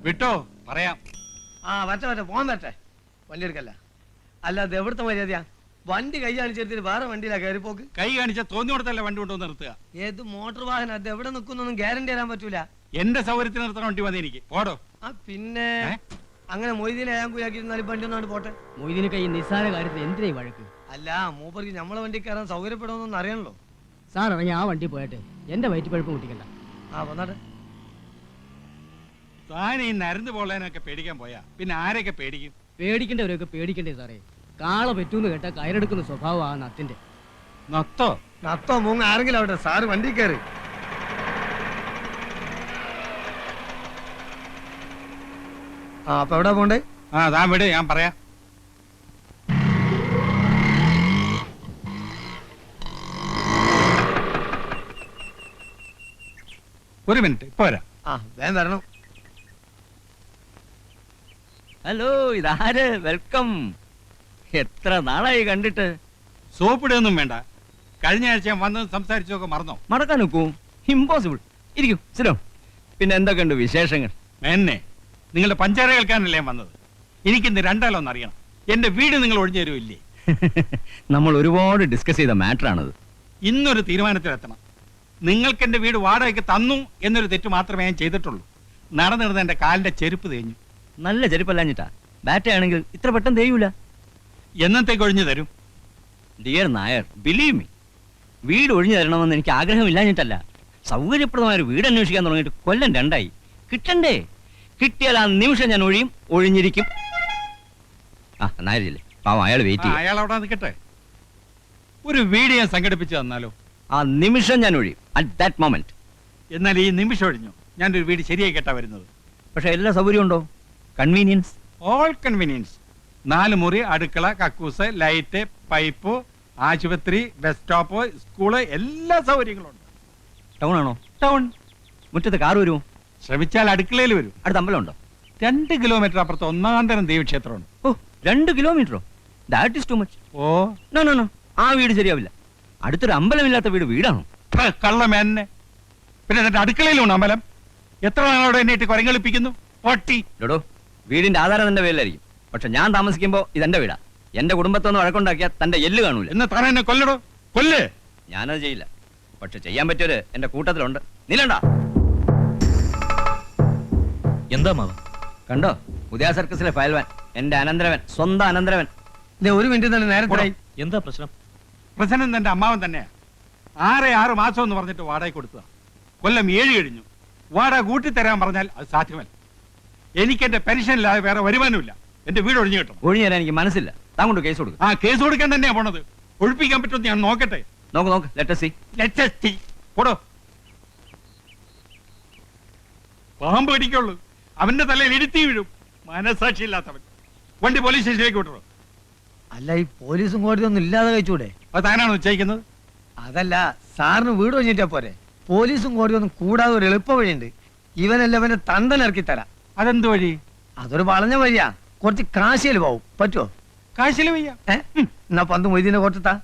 വിട്ടോ പറയാം. വരട്ടെ പോകാൻ വരട്ടെ. വണ്ടി എടുക്കല്ല. അല്ലാതെ എവിടുത്തെ മര്യാദയാ? വണ്ടി കൈ കാണിച്ചെടുത്തിട്ട് വേറെ വണ്ടിയിലാ കയറിപ്പോക്ക്. കൈ കാണിച്ച തോന്നി കൊടുത്തല്ലേ വണ്ടി കൊണ്ടുവന്ന് നിർത്തുക. ഏത് മോട്ടോർ വാഹനം അത് എവിടെ നിൽക്കുന്നൊന്നും ഗ്യാരണ്ടി തരാൻ പറ്റൂല. എന്റെ സൗകര്യത്തിന് നിർത്തണ വണ്ടി മതി എനിക്ക്. പോടോ. പിന്നെ അങ്ങനെ മൊയ്തീനെ ഞാൻ കുയാക്കിയിരുന്നാലും വണ്ടി ഒന്നാണ് പോട്ടെ. മൊയ്തീന് കൈ നിസ്സാര കാര്യത്തിൽ എന്തിനാ വഴക്ക്? അല്ല മൂപ്പർക്ക് നമ്മളെ വണ്ടി കയറാൻ സൗകര്യപ്പെടുമെന്നൊന്നും അറിയണല്ലോ. സാർ ഇറങ്ങി ആ വണ്ടി പോയിട്ട് എന്റെ വയറ്റിപ്പഴുപ്പ് മുട്ടിക്കണ്ട. വന്നാട്ടെ. താൻ ഈ നരന്ന് പോളേനൊക്കെ പേടിക്കാൻ പോയാ പിന്നെ ആരെയൊക്കെ പേടിക്കും? പേടിക്കേണ്ടവരൊക്കെ പേടിക്കണ്ടേ സാറേ. കാള പറ്റൂന്ന് കേട്ടാ കയറെടുക്കുന്ന സ്വഭാവം ആ നത്തിന്റെ. നത്തോ മൂങ്ങ ആരെങ്കിലും അവിടെ. സാറ് വണ്ടി കയറി. അപ്പൊ എവിടെ പോണ്ടേ? താൻ വിട്, ഞാൻ പറയാം. ഒരു മിനിറ്റ്, ഇപ്പൊ വരാം. വേഗം വരണം. ഹലോ, ഇതാര്? വെൽക്കം. എത്ര നാളായി കണ്ടിട്ട്. സോപ്പിടൊന്നും വേണ്ട. കഴിഞ്ഞ ആഴ്ച ഞാൻ വന്ന് സംസാരിച്ചൊക്കെ മറന്നോ? മറക്കാൻ നോക്കൂ, ഇമ്പോസിബിൾ. ഇരിക്കൂ, സിരോ. പിന്നെ എന്തൊക്കെയുണ്ട് വിശേഷങ്ങൾ? എന്നെ നിങ്ങളുടെ പഞ്ചാര കേൾക്കാനല്ലേ ഞാൻ വന്നത്. എനിക്കിന്ന് രണ്ടാലൊന്നും അറിയണം. എന്റെ വീട് നിങ്ങൾ ഒഴിഞ്ഞു തരുമില്ലേ? നമ്മൾ ഒരുപാട് ഡിസ്കസ് ചെയ്ത മാറ്റർ ആണത്. ഇന്നൊരു തീരുമാനത്തിലെത്തണം. നിങ്ങൾക്ക് എന്റെ വീട് വാടകയ്ക്ക് തന്നു എന്നൊരു തെറ്റ് മാത്രമേ ഞാൻ ചെയ്തിട്ടുള്ളൂ. നടന്നിരുന്ന എന്റെ കാലിന്റെ ചെരുപ്പ് തേഞ്ഞു. നല്ല ചെരുപ്പല്ലാഞ്ഞിട്ടാ. ബാറ്റയാണെങ്കിൽ ഇത്ര പെട്ടെന്ന് തേയൂല. എന്നത്തേക്ക് ഒഴിഞ്ഞു തരും? ഡിയർ നായർ, ബിലീവ് മീ, വീട് ഒഴിഞ്ഞു തരണമെന്ന് എനിക്ക് ആഗ്രഹമില്ലാഞ്ഞിട്ടല്ല. സൗകര്യപ്രദമായ ഒരു വീട് അന്വേഷിക്കാൻ തുടങ്ങിയിട്ട് കൊല്ലം 2 കിട്ടണ്ടേ? കിട്ടിയാൽ ആ നിമിഷം ഞാൻ ഒഴിഞ്ഞിരിക്കും. നായരില്ലേ പാവം, അയാൾ വെയിറ്റ് ചെയ്യും. അയാൾ അവിടെ നിൽക്കട്ടെ. ഒരു വീട് ഞാൻ സംഘടിപ്പിച്ചു തന്നാലോ? ആ നിമിഷം ഞാൻ ഒഴിയും. At that moment. എന്നാൽ ഈ നിമിഷം ഒഴിഞ്ഞു ഞാനൊരു വീട് ശരിയായി കേട്ടാ വരുന്നത്. പക്ഷെ എല്ലാ സൗകര്യം ഉണ്ടോ? Convenience, all convenience. 4 മുറി, അടുക്കള, കക്കൂസ്, ലൈറ്റ്, പൈപ്പ്, ആശുപത്രി, ബസ് സ്റ്റോപ്പ്, സ്കൂള്, എല്ലാ സൗകര്യങ്ങളും ഉണ്ട്. ടൗൺ ആണോ? ടൗൺ. മുറ്റത്ത് കാർ വരുമോ? ശ്രമിച്ചാൽ അടുക്കളയിൽ വരും. അടുത്ത അമ്പലം ഉണ്ടോ? 2 കിലോമീറ്റർ അപ്പുറത്ത് ഒന്നാന്തരം ദേവീക്ഷേത്രമുണ്ട്. 2 കിലോമീറ്ററോ? That is too much. No, ആ വീട് ശരിയാവില്ല. അടുത്തൊരു അമ്പലമില്ലാത്ത വീടാണോ? കള്ളമേന്നെ. പിന്നെ എന്നിട്ട് അടുക്കളയിലുണ്ട് അമ്പലം. എത്ര നാളോടെ എന്നെ കൊരങ്ങളിപ്പിക്കുന്നു? ഡോടോ, വീടിന്റെ ആധാരം തന്റെ പേരിലായിരിക്കും. പക്ഷെ ഞാൻ താമസിക്കുമ്പോ ഇതെന്റെ വീടാ. എന്റെ കുടുംബത്തൊന്ന് വഴക്കുണ്ടാക്കിയാൽ തന്റെ എല്ല് കാണൂല. എന്ന് താൻ എന്നെ കൊല്ലടോ, കൊല്ല്. ഞാനത് ചെയ്യില്ല. പക്ഷെ ചെയ്യാൻ പറ്റിയൊരു എന്റെ കൂട്ടത്തിലുണ്ട്. നീലണ്ട. എന്താ മാവ? കണ്ടോ, പുതിയ സർക്കസിലെ ഫയൽവാൻ, എന്റെ അനന്തരവൻ, സ്വന്തം അനന്തരവൻ. ഒരു മിനിറ്റ് തന്നെ നേരത്തെ. എന്താ പ്രശ്നം? പ്രശ്നം എന്റെ അമ്മാവൻ തന്നെയാ. 6 മാസം എന്ന് പറഞ്ഞിട്ട് വാടക കൊടുത്തതാ. കൊല്ലം 7 കഴിഞ്ഞു. വാടക കൂട്ടിത്തരാൻ പറഞ്ഞാൽ അത് സാധ്യമല്ല. എനിക്ക് എന്റെ പെൻഷനില്ലാതെ വേറെ വരുമാനമില്ല. എന്റെ വീട് ഒഴിഞ്ഞു കിട്ടണം. ഒഴിഞ്ഞു തരാൻ എനിക്ക് മനസ്സില്ല. താൻ കൊണ്ട് കേസ് കൊടുക്കും. കേസ് കൊടുക്കാൻ തന്നെയാ പോണത്. ഒഴിപ്പിക്കാൻ പറ്റുമെന്ന് ഞാൻ നോക്കട്ടെ. നോക്ക്, ലെറ്റ് us see. പോടോ. പാമ്പ് കടിക്കുള്ളൂ. അവന്റെ തലയിൽ ഇടുത്തി വീഴും. മനസാക്ഷി ഇല്ലാത്തവൻ. വണ്ടി പോലീസ് സ്റ്റേഷനിലേക്ക് വിട്ടോ. അല്ല, ഈ പോലീസും കോടതി ഒന്നും ഇല്ലാതെ കഴിച്ചൂടെ? അത് താനാണോ നിശ്ചയിക്കുന്നത്? അതല്ല, സാറിന് വീട് ഒഴിഞ്ഞിട്ടാ പോരെ. പോലീസും കോടതി ഒന്നും കൂടാതെ ഒരു എളുപ്പ വഴിയുണ്ട്. ഇവനല്ല അവന്റെ തണ്ടനിറക്കി തരാം. അതെന്ത് വഴി? അതൊരു വളഞ്ഞ വഴിയാ. കുറച്ച് കാശിയിൽ പോവും. പറ്റുമോ? കാശില് വയ്യ. എന്നാ പന്ത് മൊയ്തീനെ കൊടുത്താ.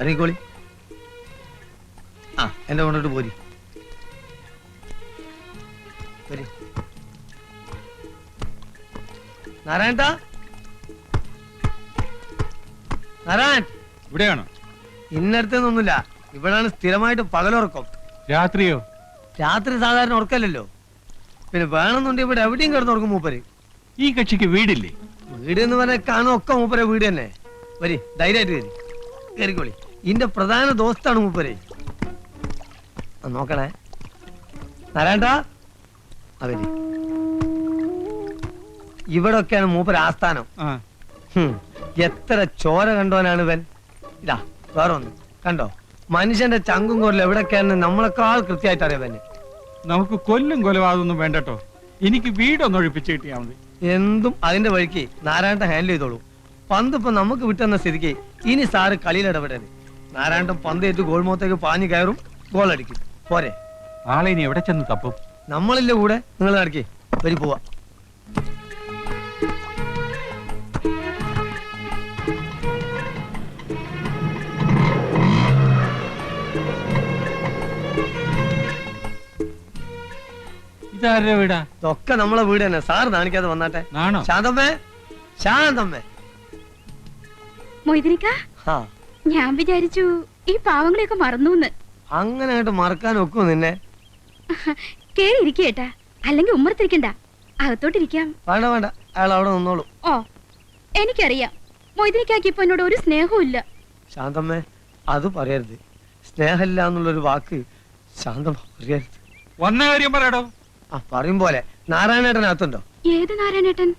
ഇറങ്ങിക്കോളി. എന്റെ കൊണ്ടിട്ട് പോരി. നാരായണ, നാരായൺ ഇവിടെയാണോ? ഇന്നടുത്തൊന്നുമില്ല. ഇവിടാണ് സ്ഥിരമായിട്ട് പകലുറക്കം. രാത്രിയോ? രാത്രി സാധാരണ ഉറക്കല്ലോ. പിന്നെ വേണമെന്നുണ്ടെങ്കിൽ ഇവിടെ എവിടെയും കിടന്നുറക്കും മൂപ്പര്. ഈ കക്ഷിക്ക് വീടില്ലേ? വീട് എന്ന് പറഞ്ഞാൽ കാണുമൊക്കെ മൂപ്പരെ വീട് തന്നെ. വരി, ധൈര്യമായിട്ട് വരി, കയറിക്കോളി. ഇതിന്റെ പ്രധാന ദോസ്താണ് മൂപ്പര്. നോക്കണേ നാരായണ. അവര് ഇവിടെ ഒക്കെയാണ് മൂപ്പര് ആസ്ഥാനം. എത്ര ചോര കണ്ടോനാണ് ഇവൻ. ഇതാ വേറെ ഒന്ന് കണ്ടോ, മനുഷ്യന്റെ ചങ്കും കോരിൽ എവിടെയൊക്കെയാണ് നമ്മളെക്കാൾ കൃത്യമായിട്ട് അറിയാൻ. നമുക്ക് കൊല്ലും കൊലപാതകമൊന്നും വേണ്ടട്ടോ. എനിക്ക് വീടൊന്നും ഒഴിപ്പിച്ച് കിട്ടിയാൽ മതി. എന്തും അതിന്റെ വഴിക്ക് നാരായണ ഹാൻഡിൽ ചെയ്തോളൂ. പന്ത് ഇപ്പൊ നമുക്ക് വിട്ടുന്ന സ്ഥിതിക്ക് ഇനി സാറ് കളിയിൽ ഇടപെടരുത്. നാരായണൻ പന്തേറ്റ് ഗോൾമുഖത്തേക്ക് പാഞ്ഞു കയറും, ഗോൾ അടിക്കും. പോരെ? ആളെ ഇനി എവിടെ ചെന്ന് തപ്പും? നമ്മളില്ല കൂടെ, നിങ്ങൾ നടക്കേ വരി പോവാ. ഇതാരുടെ വീടാ? ഇതൊക്കെ നമ്മളെ വീട് തന്നെ. സാർ കാണിക്കാതെ വന്നാട്ടെ. ആണോ? ശാന്തമ്മേ, ശാന്തമ്മേ. മൊയ്തനിക്ക, ആ, ഞാൻ വിചാരിച്ചു ഈ പാവങ്ങളെയൊക്കെ മറന്നൂന്ന്. അങ്ങനെ അങ്ങോട്ട് മറക്കാൻ ഒക്കും നിന്നെ? കേറി ഇരിക്കേട്ടാ, അല്ലെങ്കിൽ ഉമ്മറത്തിരിക്കണ്ട, അകത്തോട്ടിരിക്കാം. വേണ്ട വേണ്ട, അയാൾ അവിടെ നിന്നോളൂ. ഓ, എനിക്കറിയാം മൊയ്തനിക്കാക്ക് ഇപ്പൊ എന്നോട് ഒരു സ്നേഹവും ഇല്ല. ശാന്തമ്മേ, അത് പറയരുത്. സ്നേഹമില്ല എന്നുള്ളൊരു വാക്ക് ശാന്തമ്മ പറയരുത്. വന്ന കാര്യം പറയടോ. ആ, പറയും പോലെ. നാരായണേട്ടനകത്തുണ്ടോ? ഏത് നാരായണേട്ടൻ?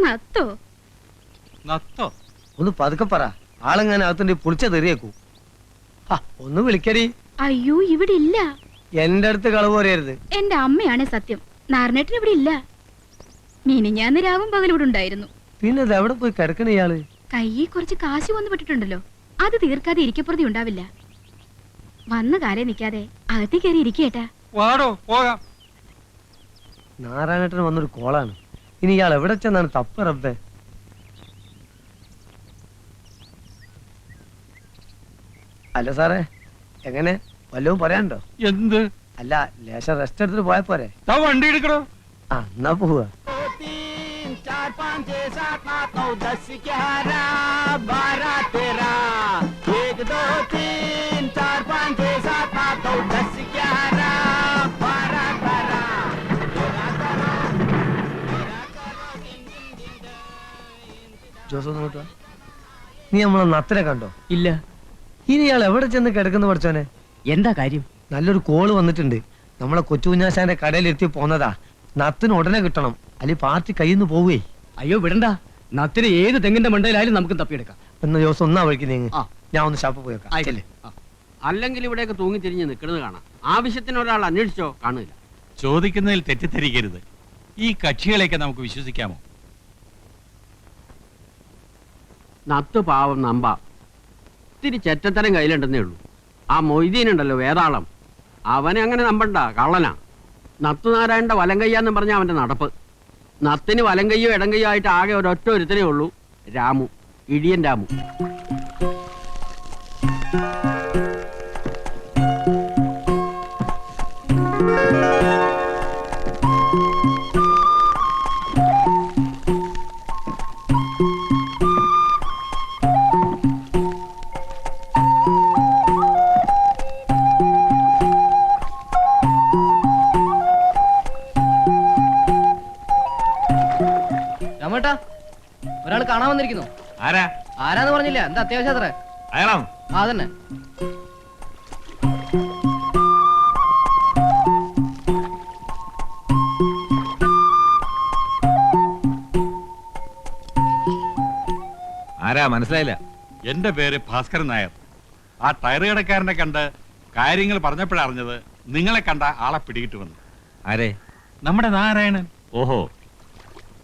നത്തോ? നത്തോ? ഒന്ന് പതുക്കെ പറ. ആളെങ്ങനെ അകത്തുണ്ട് പൊളിച്ച തെറിയേക്കൂ. ഒന്ന് വിളിക്കടി. അയ്യോ, ഇവിടെ ഇല്ല. എന്റെ അടുത്ത് കളവ് പറയരുത്. എന്റെ അമ്മയാണ് സത്യം. നാരായണേട്ടൻ ഇവിടെ ഇല്ല. മിനിഞ്ഞാന്ന് രാവും പകലും ഇവിടെ ഉണ്ടായിരുന്നു. പിന്നെ ഇത് എവിടെ പോയി കിടക്കണ ഇയാള്? കയ്യിൽ കുറച്ച് കാശ് വന്നു പെട്ടിട്ടുണ്ടല്ലോ, അത് തീർക്കാതെ ഇരിക്കപ്പുറതി ഉണ്ടാവില്ല. വന്ന കാലേ നിക്കാതെ അകത്തി കയറി ഇരിക്കേട്ടാ. വാടോ, പോകാം. നാരായണേട്ടന് വന്നൊരു കോളാണ്. ഇനി ഇയാൾ എവിടെ ചെന്നാണ് തപ്പ് റബ്ബേ? അല്ല സാറേ, എങ്ങനെ വല്ലതും പറയാനുണ്ടോ? എന്ത്? അല്ല, ലേശം റെസ്റ്റ് എടുത്തിട്ട് പോയാ പോരെ? താ വണ്ടി എടുക്കണോ? ആ, എന്നാ പോവാ. ജോസ് ഒന്ന് ഇങ്ങോട്ട് വാ. നീ നമ്മളെ നത്തിനെ കണ്ടോ? ഇല്ല. ഇനി ഇയാൾ എവിടെ ചെന്ന് കിടക്കുന്നു പഠിച്ചോനെ? എന്താ കാര്യം? നല്ലൊരു കോള് വന്നിട്ടുണ്ട്. നമ്മളെ കൊച്ചുകുഞ്ഞാശാന്റെ കടയിലെത്തി പോന്നതാ. നത്തിന് ഉടനെ കിട്ടണം, അല്ലെങ്കിൽ പാർട്ടി കയ്യിൽ നിന്ന് പോവേ. അയ്യോ വിടണ്ട, നത്തിന് ഏത് തെങ്ങിന്റെ മണ്ടയിലായാലും നമുക്ക് തപ്പിയെടുക്കാം. എന്ന് ജോസ് ഒന്നാ വഴിക്ക് നീങ്ങ്. ആ. ഞാൻ ഒന്ന് ഷാപ്പ് പോയേക്കാം. ആയിക്കല്ലേ. അല്ലെങ്കിൽ ഇവിടെയൊക്കെ തൂങ്ങിത്തിരിഞ്ഞ് നിൽക്കുന്നത് കാണാം. ആവശ്യത്തിന് ഒരാൾ അന്വേഷിച്ചോ കാണില്ല. ചോദിക്കുന്നതിൽ തെറ്റിദ്ധരിക്കരുത്. ഈ കക്ഷികളെയൊക്കെ നമുക്ക് വിശ്വസിക്കാമോ? നത്ത് പാവം നമ്പ ഇത്തിരി ചെറ്റത്തരം കയ്യിലുണ്ടെന്നേ ഉള്ളൂ. ആ മൊയ്തീനുണ്ടല്ലോ വേതാളം, അവനെ അങ്ങനെ നമ്പണ്ട, കള്ളനാ. നത്തുനാരായണന്റെ വലം കയ്യാന്ന് പറഞ്ഞ അവന്റെ നടപ്പ്. നത്തിന് വലം കയ്യോ ഇടം കയ്യോ ആയിട്ട് ആകെ ഒരൊറ്റ ഒരുത്തനേ ഉള്ളൂ, രാമു, ഇടിയൻ രാമു. രാമേട്ടാ, ഒരാൾ കാണാൻ വന്നിരിക്കുന്നു. ആരാ? ആരാന്ന് പറഞ്ഞില്ല. എന്താ അത്യാവശ്യം അത്ര? അയാളാണ്. ആ തന്നെ. ആരാ മനസ്സിലായില്ല? എന്റെ പേര് ഭാസ്കരൻ നായർ. ആ ടയർ കടക്കാരനെ കണ്ട് കാര്യങ്ങൾ പറഞ്ഞപ്പോഴറിഞ്ഞത് നിങ്ങളെ കണ്ട ആളെ പിടികിട്ട് വന്നു. ആരെ? നമ്മുടെ നാരായണൻ. ഓഹോ,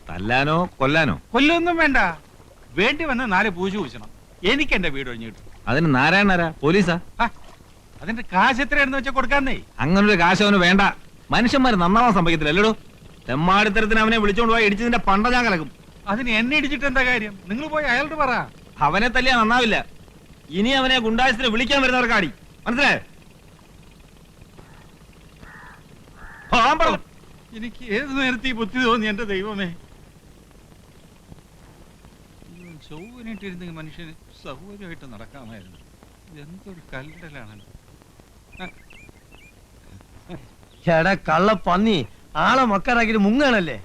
തല്ലാനോ കൊല്ലാനോ? കൊല്ലൊന്നും വേണ്ട, വേണ്ടി വന്ന് 4 പൂജ പൂശണം. എനിക്ക് എന്റെ വീട് ഒഴിഞ്ഞു കിട്ടും. അതിന് നാരായണനാരാ? പോലീസാ? അതിന്റെ കാശ് എത്രയാണെന്ന് വെച്ചാൽ കൊടുക്കാന്നേ. അങ്ങനൊരു കാശ് അവന് വേണ്ട. മനുഷ്യന്മാര് നന്നാവാൻ സംഭവിക്കത്തില്ല അല്ലടോ. തെമ്മാടിത്തരത്തിന് അവനെ വിളിച്ചോണ്ട് പോയി ഇടിച്ചതിന്റെ പണ്ട ഞാൻ കലക്കും. അതിന് എന്നെ ഇടിച്ചിട്ട് എന്താ കാര്യം? നിങ്ങൾ പോയി അയാളോട് പറ. അവനെ തല്ലിയാ നന്നാവില്ല. ഇനി അവനെ ഗുണ്ടായസിന് വിളിക്കാൻ വരുന്നവർക്കാടി, മനസ്സിലായോ? എനിക്ക് ഏത് നേരത്തെ ഈ ബുദ്ധി തോന്നി എന്റെ ദൈവമേ. ചൊവ്വനിട്ടിരുന്നെങ്കിൽ മനുഷ്യന് സൗകര്യമായിട്ട് നടക്കാമായിരുന്നു. എന്തൊരു കല്ലടലാണ്. എടാ കള്ള പന്നി, ആളെ മക്കാറാക്കിട്ട് മുങ്ങാണല്ലേ?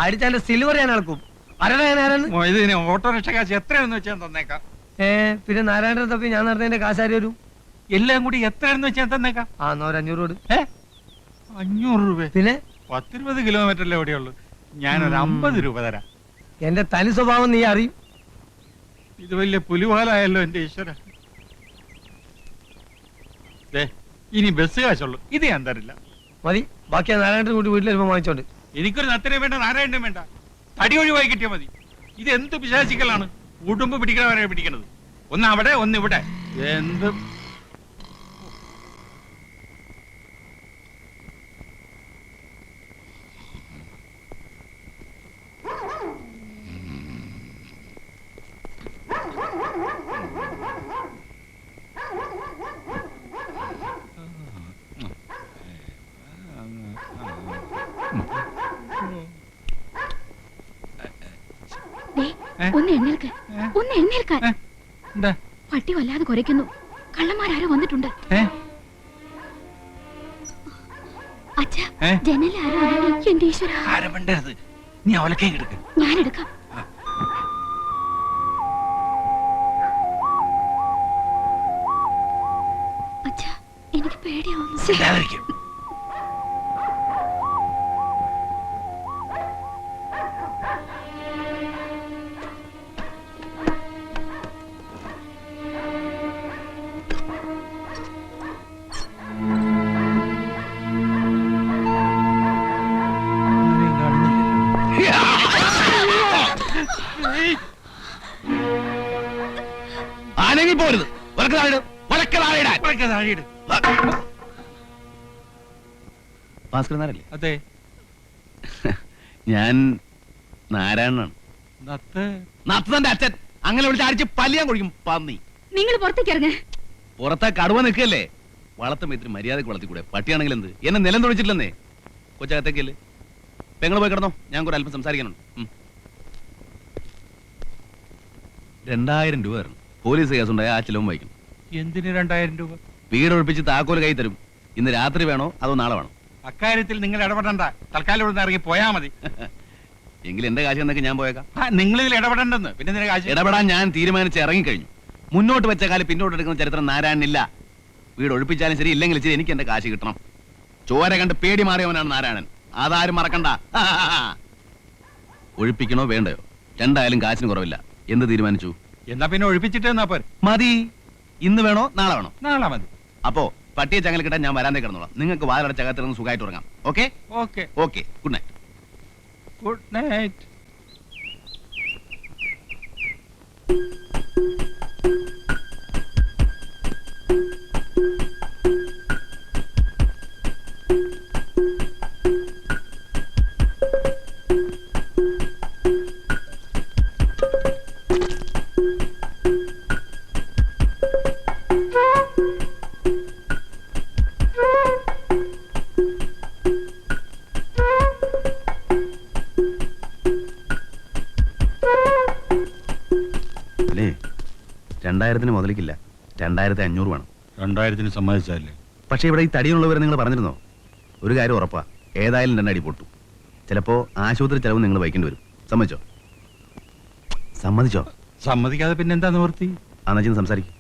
അടിച്ചാന്റെ സിൽവർ ഞാൻ അളക്കും. ഇതിന് ഓട്ടോറിക്ഷ കാശ് എത്രയാണെന്ന് വെച്ചാൽ തന്നേക്കാം. പിന്നെ നാരായണൻ തപ്പി ഞാൻ നടന്നതിന്റെ കാശാരി വരും. എല്ലാം കൂടി എത്രയാണെന്ന് വെച്ചാൽ തന്നേക്കാം. ആ, എന്നാ ഒരു 500 കൊടു. 500 രൂപ? പിന്നെ 10-20 കിലോമീറ്ററിലെ എവിടെയുള്ളൂ. ഞാനൊരു 50 രൂപ തരാം. എന്റെ തനി സ്വഭാവം നീ അറിയും. ഇത് വലിയ പുലിവാലായല്ലോ എന്റെ ഈശ്വര. ഇനി ബസ് കാശുള്ളൂ, ഇത് ഞാൻ തരില്ല. മതി, ബാക്കി നാരായണൻ കൂട്ടി വീട്ടിൽ വരുമ്പോ വാങ്ങിച്ചോണ്ട്. എനിക്കൊരു നത്തിനെ വേണ്ട, നാരായണനും വേണ്ട. തടി ഒഴിവായി കിട്ടിയാൽ മതി. ഇത് എന്ത് പിശാചിക്കലാണ്? ഉടുമ്പ് പിടിക്കണവരെ പിടിക്കണത്. ഒന്ന് അവിടെ ഒന്ന് ഇവിടെ. എന്ത് ഒന്ന് എഴുന്നേൽക്ക്, ഒന്ന് എഴുന്നേൽക്കാൻ. എന്താ പട്ടി വല്ലാതെ കുരയ്ക്കുന്നു. കള്ളന്മാരാരോ വന്നിട്ടുണ്ട്. അച്ഛാ, ജനലാരോ അനങ്ങി. എന്റെ ഈശ്വര, ആരും മിണ്ടരുത്. നീ അവലക്കേ കിടക്ക്. ഞാനെടുക്കാം. അച്ഛാ, എനിക്ക് പേടിയാവുന്നു. ആണെങ്കിൽ പോരുത്. ഭാസ്കരൻ നായരല്ലേ? അതെ. ഞാൻ നാരായണനാണ്. നത്തന്റെ അച്ഛൻ. അങ്ങനെ വിളിച്ച് അടിച്ച് പല്ലിയാൻ കൊഴിക്കും പന്നി. നിങ്ങൾ പുറത്തേക്ക് ഇറങ്ങ. പുറത്തെ കടുവ നിൽക്കല്ലേ? വളർത്തുമ്പോ ഇത്തിരി മര്യാദക്ക് വളർത്തിക്കൂടെ? പട്ടിയാണെങ്കിൽ എന്ത്? എന്നെ നിലം തൊഴിച്ചിട്ടില്ലെന്നേ. കൊച്ചകത്തേക്കല്ലേ? പെങ്ങൾ പോയി കിടന്നോ, ഞാൻ കൂടെ അല്പം സംസാരിക്കാനുണ്ട്. 2000 രൂപ തരണം. പോലീസ് കേസുണ്ടായ ആ ചിലവും വഹിക്കും. എന്തിന് 2000 രൂപ? വീട് ഒഴിപ്പിച്ച് താക്കോല് കൈ തരും. ഇന്ന് രാത്രി വേണോ അതോ നാളെ വേണോ? അക്കാര്യത്തിൽ നിങ്ങൾ ഇടപെടണ്ട. തൽക്കാലം ഇവിടെ ഇറങ്ങി പോയാ മതി. എങ്കിൽ എന്റെ കാശ് എന്നൊക്കെ ഞാൻ പോയേക്കാം. നിങ്ങൾ ഇതിൽ ഇടപെടണ്ടെന്ന്. പിന്നെ നിന്റെ കാശ് ഇടപെടാൻ ഞാൻ തീരുമാനിച്ച് ഇറങ്ങിക്കഴിഞ്ഞു. മുന്നോട്ട് വെച്ച കാലം പിന്നോട്ട് എടുക്കുന്ന ചരിത്രം നാരായണനില്ല. വീട് ഒഴിപ്പിച്ചാലും ശരി, ഇല്ലെങ്കിൽ ശരി, എനിക്ക് എന്റെ കാശ് കിട്ടണം. ചോര കണ്ട് പേടി മാറിയവനാണ് നാരായണൻ. അതാരും മറക്കണ്ട. ഒഴിപ്പിക്കണോ വേണ്ടയോ? രണ്ടായാലും കാശിന് കുറവില്ല. എന്ത് തീരുമാനിച്ചു? എന്നാ പിന്നെ ഒഴിപ്പിച്ചിട്ട് എന്നാ പോരെ. മതി. ഇന്ന് വേണോ നാളെ വേണോ? നാളെ മതി. അപ്പോ പട്ടിയെ ചങ്ങല കിട്ടാൻ ഞാൻ വരാന്തേ കിടന്നോളാം. നിങ്ങൾക്ക് വാതിലടച്ചകത്തിരുന്ന് സുഖമായിട്ട് ഉറങ്ങാം. Okay okay okay. Good night. Good night. അല്ലേ? 2000 മുതലിക്കില്ല. 2500 വേണം. 2000 സമ്മതിച്ചല്ലേ? പക്ഷേ ഇവിടെ ഈ തടിയുള്ളവരെ നിങ്ങൾ പറഞ്ഞിരുന്നോ? ഒരു കാര്യം ഉറപ്പാ, ഏതായാലും 2 അടി പൊട്ടു. ചിലപ്പോ ആശുപത്രി ചെലവ് നിങ്ങൾ വഹിക്കേണ്ടി വരും. സമ്മതിച്ചോ? സമ്മതിച്ചോ? സമ്മതിക്കാതെ പിന്നെ എന്താ നിവൃത്തി? അന്നച്ചിന്ന് സംസാരിക്കും.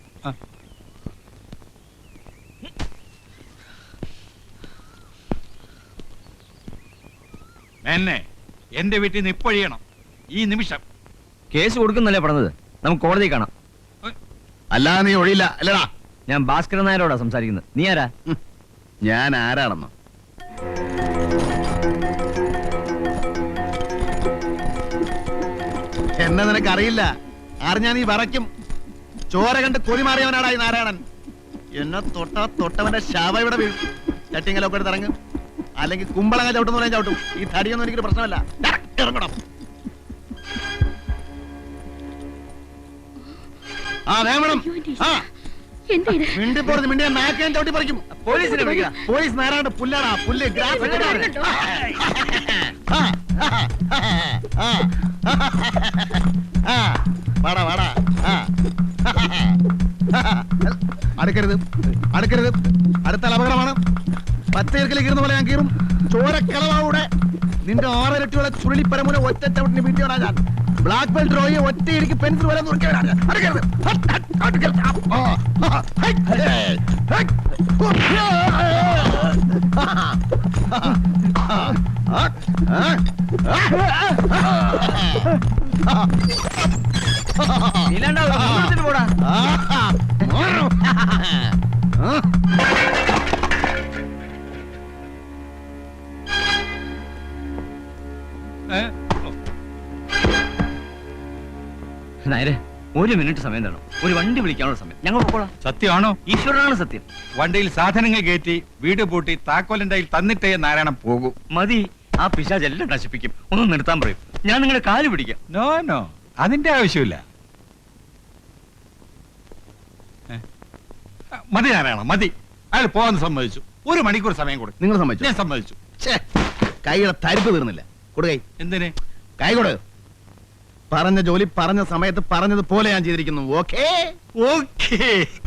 എന്നെ എന്റെ വീട്ടിൽ നിന്ന് ഇപ്പൊഴിയണം ഈ നിമിഷം. കേസ് കൊടുക്കുന്നല്ലേ പറഞ്ഞത്? നമുക്ക് കോടതി കാണാം. അല്ലാതെ നീ ഒഴിയില്ല അല്ലടാ. ഞാൻ ഭാസ്കരൻ നായരോടാ സംസാരിക്കുന്നത്. നീ ആരാ? ഞാൻ ആരാണെന്നോ? എന്നെ നിനക്കറിയില്ല. അറിഞ്ഞാ നീ വറയ്ക്കും. ചോര കണ്ട് കൊതി മാറിയവനാടാ ഈ നാരായണൻ. എന്നെ തൊട്ടവന്റെ ശവ ഇവിടെ വീഴും. ചട്ടിങ്ങലൊക്കെ എടുത്ത് ഇറങ്ങും. അല്ലെങ്കിൽ കുമ്പളങ്ങ ചവിട്ടുന്ന പോലെ ചവിട്ടും. ഈ തടിയൊന്നും എനിക്കൊരു പ്രശ്നമല്ല. ഇറങ്ങണം. ആ വേണം. ആ മിണ്ടിപ്പോറത് മിണ്ടിയാ നാക്കാൻ ചവിട്ടി പറിക്കും. പോലീസിനെ വിളിക്കാം. പോലീസ് നേരാണ്ട് പുല്ലാടാ. പുല്ല് ഗ്രാസ്. വാടാ വാടാ. അടുക്കരുത് അടുക്കരുത്. അടുത്താൽ അപകടമാണ്. പച്ചയിറക്കിൽ കീറുന്ന പോലെ ഞാൻ കീറും. ചോരക്കളവാവിടെ നിന്റെ 6 ഇരട്ടിയുള്ള ചുരുളിപ്പരമുന ഒറ്റ ചവിട്ടിന് വീട്ടിയോടാ ഞാൻ. ബ്ലാക്ക് ബെൽറ്റ് റോയെ ഒറ്റയിടിക്ക് പെൻസിൽ വരെ നുറുക്കിയവരാണ്. അടുക്കരുത്. പോടാ. നായരെ, 1 മിനിറ്റ് സമയം തരണം. ഒരു വണ്ടി വിളിക്കാനുള്ള സമയം. ഞങ്ങൾ പോകോളാം. സത്യമാണോ? ഈശ്വരനാണ് സത്യം. വണ്ടിയിൽ സാധനങ്ങൾ കയറ്റി വീട് പൂട്ടി താക്കോലിന്റെ കയ്യിൽ തന്നിട്ടേ നാരായണൻ പോകൂ. മതി. ആ പിശാചെല്ലാം നശിപ്പിക്കും. ഒന്ന് നിർത്താൻ പറയും. ഞാൻ നിങ്ങളുടെ കാല് പിടിക്കാം. നോ നോ, അതിന്റെ ആവശ്യമില്ല. മതി നാരായണ, മതി. അയാൾ പോകാൻ സമ്മതിച്ചു. 1 മണിക്കൂർ സമയം കൊടുക്കും. നിങ്ങൾ സമ്മതിച്ചു? ഞാൻ സമ്മതിച്ചു. കൈയുടെ തരിപ്പ് തീർന്നില്ല. കൊടുകൈ. എന്തിന്? കൈ കൊടു. പറഞ്ഞ ജോലി പറഞ്ഞ സമയത്ത് പറഞ്ഞതുപോലെ ഞാൻ ചെയ്തിരിക്കുന്നു. Okay okay